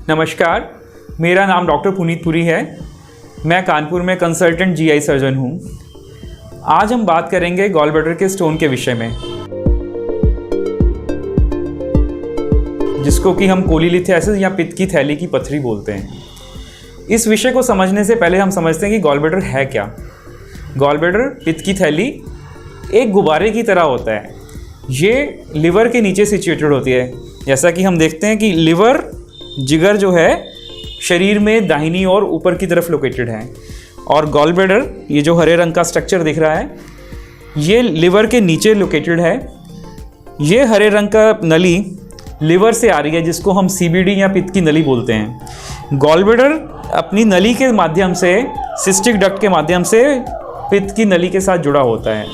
नमस्कार, मेरा नाम डॉक्टर पुनीत पुरी है। मैं कानपुर में कंसल्टेंट जीआई सर्जन हूँ। आज हम बात करेंगे गॉल ब्लैडर के स्टोन के विषय में, जिसको कि हम कोलीलिथियासिस या पित्त की थैली की पथरी बोलते हैं। इस विषय को समझने से पहले हम समझते हैं कि गॉल ब्लैडर है क्या। गॉल ब्लैडर, पित्त की थैली, एक गुब्बारे की तरह होता है। ये लिवर के नीचे सिचुएटेड होती है। जैसा कि हम देखते हैं कि लिवर, जिगर जो है शरीर में दाहिनी और ऊपर की तरफ लोकेटेड है, और गॉल ब्लैडर, ये जो हरे रंग का स्ट्रक्चर दिख रहा है, ये लिवर के नीचे लोकेटेड है। ये हरे रंग का नली लिवर से आ रही है, जिसको हम सीबीडी या पित्त की नली बोलते हैं। गॉल ब्लैडर अपनी नली के माध्यम से, सिस्टिक डक्ट के माध्यम से पित्त की नली के साथ जुड़ा होता है।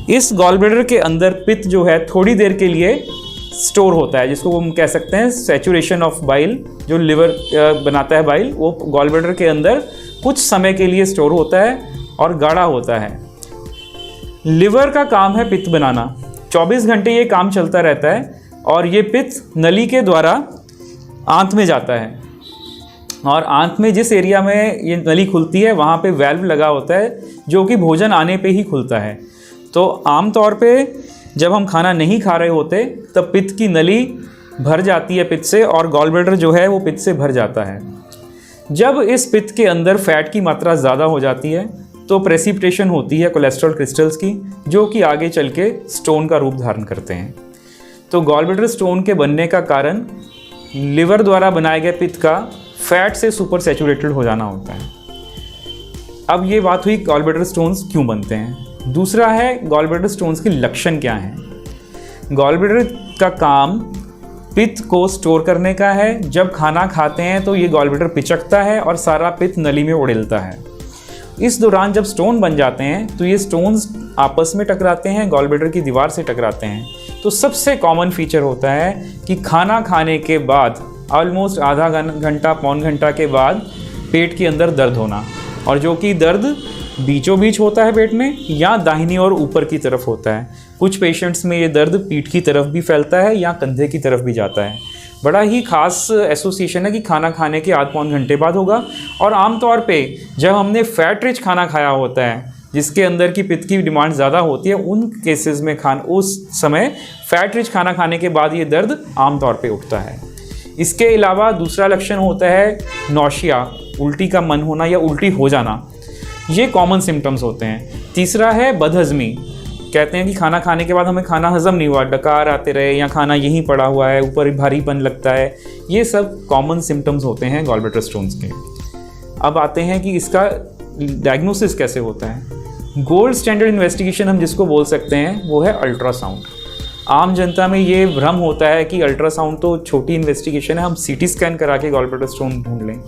इस गॉल ब्लैडर के अंदर पित्त जो है थोड़ी देर के लिए स्टोर होता है, जिसको हम कह सकते हैं सैचुरेशन ऑफ बाइल। जो लिवर बनाता है बाइल, वो गॉल ब्लैडर के अंदर कुछ समय के लिए स्टोर होता है और गाढ़ा होता है। लिवर का काम है पित्त बनाना। 24 घंटे ये काम चलता रहता है, और ये पित्त नली के द्वारा आंत में जाता है, और आंत में जिस एरिया में ये नली खुलती है वहाँ पे वाल्व लगा होता है, जो कि भोजन आने पे ही खुलता है। तो आम तौर पे जब हम खाना नहीं खा रहे होते तब पित्त की नली भर जाती है पित्त से, और गॉल ब्लैडर जो है वो पित्त से भर जाता है। जब इस पित्त के अंदर फैट की मात्रा ज़्यादा हो जाती है तो प्रेसिपिटेशन होती है कोलेस्ट्रॉल क्रिस्टल्स की, जो कि आगे चल के स्टोन का रूप धारण करते हैं। तो गॉल ब्लैडर स्टोन के बनने का कारण लिवर द्वारा बनाए गए पित्त का फैट से सुपर सैचुरेटेड हो जाना होता है। अब ये बात हुई गॉल ब्लैडर स्टोन्स क्यों बनते हैं। दूसरा है गॉल ब्लैडर स्टोन्स के लक्षण क्या हैं। गॉल ब्लैडर का काम पित्त को स्टोर करने का है। जब खाना खाते हैं तो ये गॉल ब्लैडर पिचकता है और सारा पित्त नली में उड़ेलता है। इस दौरान जब स्टोन बन जाते हैं तो ये स्टोन्स आपस में टकराते हैं, गॉल ब्लैडर की दीवार से टकराते हैं। तो सबसे कॉमन फीचर होता है कि खाना खाने के बाद ऑलमोस्ट आधा घंटा, पौन घंटा के बाद पेट के अंदर दर्द होना, और जो कि दर्द बीचों बीच होता है पेट में, या दाहिनी और ऊपर की तरफ होता है। कुछ पेशेंट्स में ये दर्द पीठ की तरफ भी फैलता है या कंधे की तरफ भी जाता है। बड़ा ही खास एसोसिएशन है कि खाना खाने के आध पौन घंटे बाद होगा। और आमतौर पे जब हमने फैट रिच खाना खाया होता है, जिसके अंदर की पित्त की डिमांड ज़्यादा होती है, उन केसेस में उस समय फैट रिच खाना खाने के बाद ये दर्द आमतौर पे उठता है। इसके अलावा दूसरा लक्षण होता है नौशिया, उल्टी का मन होना या उल्टी हो जाना। ये कॉमन सिम्टम्स होते हैं। तीसरा है बदहज़मी। कहते हैं कि खाना खाने के बाद हमें खाना हजम नहीं हुआ, डकार आते रहे, या खाना यहीं पड़ा हुआ है, ऊपर भारीपन लगता है। ये सब कॉमन सिम्टम्स होते हैं गॉल ब्लैडर स्टोन्स के। अब आते हैं कि इसका डायग्नोसिस कैसे होता है। गोल्ड स्टैंडर्ड इन्वेस्टिगेशन हम जिसको बोल सकते हैं वो है अल्ट्रासाउंड। आम जनता में ये भ्रम होता है कि अल्ट्रासाउंड तो छोटी इन्वेस्टिगेशन है, हम सीटी स्कैन करा के गॉल ब्लैडर स्टोन ढूंढ लें।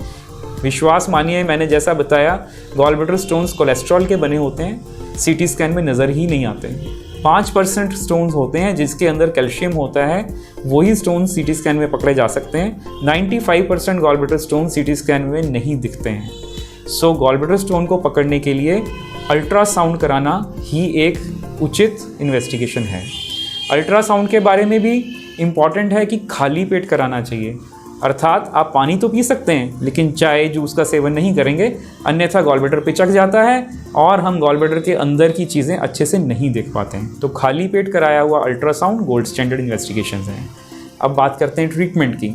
विश्वास मानिए, मैंने जैसा बताया, गॉल ब्लैडर स्टोन्स कोलेस्ट्रॉल के बने होते हैं, सीटी स्कैन में नज़र ही नहीं आते। 5% स्टोन्स होते हैं जिसके अंदर कैल्शियम होता है, वही स्टोन सीटी स्कैन में पकड़े जा सकते हैं। 95% gall bladder stone CT scan में नहीं दिखते हैं। सो गॉल ब्लैडर स्टोन को पकड़ने के लिए अल्ट्रासाउंड कराना ही एक उचित इन्वेस्टिगेशन है। अल्ट्रासाउंड के बारे में भी इम्पॉर्टेंट है कि खाली पेट कराना चाहिए। अर्थात आप पानी तो पी सकते हैं, लेकिन चाय जूस का सेवन नहीं करेंगे, अन्यथा गॉल ब्लैडर पिचक जाता है और हम गॉल ब्लैडर के अंदर की चीज़ें अच्छे से नहीं देख पाते हैं। तो खाली पेट कराया हुआ अल्ट्रासाउंड गोल्ड स्टैंडर्ड इन्वेस्टिगेशन हैं। अब बात करते हैं ट्रीटमेंट की।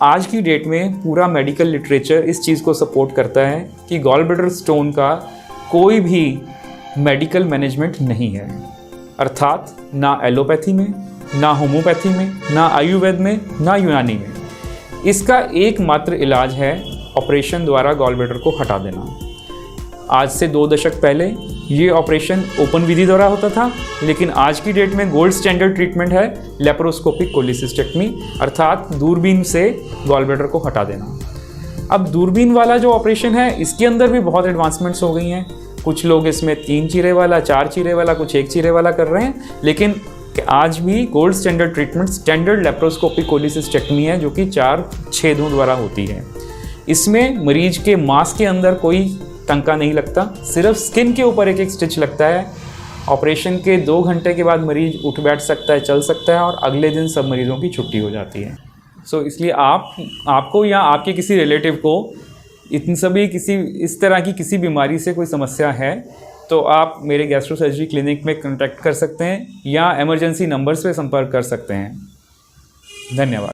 आज की डेट में पूरा मेडिकल लिटरेचर इस चीज़ को सपोर्ट करता है कि गॉल ब्लैडर स्टोन का कोई भी मेडिकल मैनेजमेंट नहीं है। अर्थात ना एलोपैथी में, ना होम्योपैथी में, ना आयुर्वेद में, ना यूनानी में। इसका एकमात्र इलाज है ऑपरेशन द्वारा गॉल ब्लैडर को हटा देना। आज से 2 दशक पहले ये ऑपरेशन ओपन विधि द्वारा होता था, लेकिन आज की डेट में गोल्ड स्टैंडर्ड ट्रीटमेंट है लेप्रोस्कोपिक कोलिसिस्टेक्टमी, अर्थात दूरबीन से गॉल ब्लैडर को हटा देना। अब दूरबीन वाला जो ऑपरेशन है, इसके अंदर भी बहुत एडवांसमेंट्स हो गई हैं। कुछ लोग इसमें 3 चीरे वाला, 4 चीरे वाला, कुछ 1 चीरे वाला कर रहे हैं, लेकिन आज भी gold standard treatment standard laparoscopic cholecystectomy है, जो कि 4 छेदों द्वारा होती है। इसमें मरीज के मांस के अंदर कोई टंका नहीं लगता, सिर्फ स्किन के ऊपर एक स्टिच लगता है। ऑपरेशन के 2 घंटे के बाद मरीज उठ बैठ सकता है, चल सकता है, और अगले दिन सब मरीजों की छुट्टी हो जाती है। सो इसलिए आपको या आपके किसी रिलेटिव को इस तरह की किसी बीमारी से कोई समस्या है तो आप मेरे गैस्ट्रो सर्जरी क्लिनिक में कॉन्टैक्ट कर सकते हैं या इमरजेंसी नंबर्स पे संपर्क कर सकते हैं। धन्यवाद।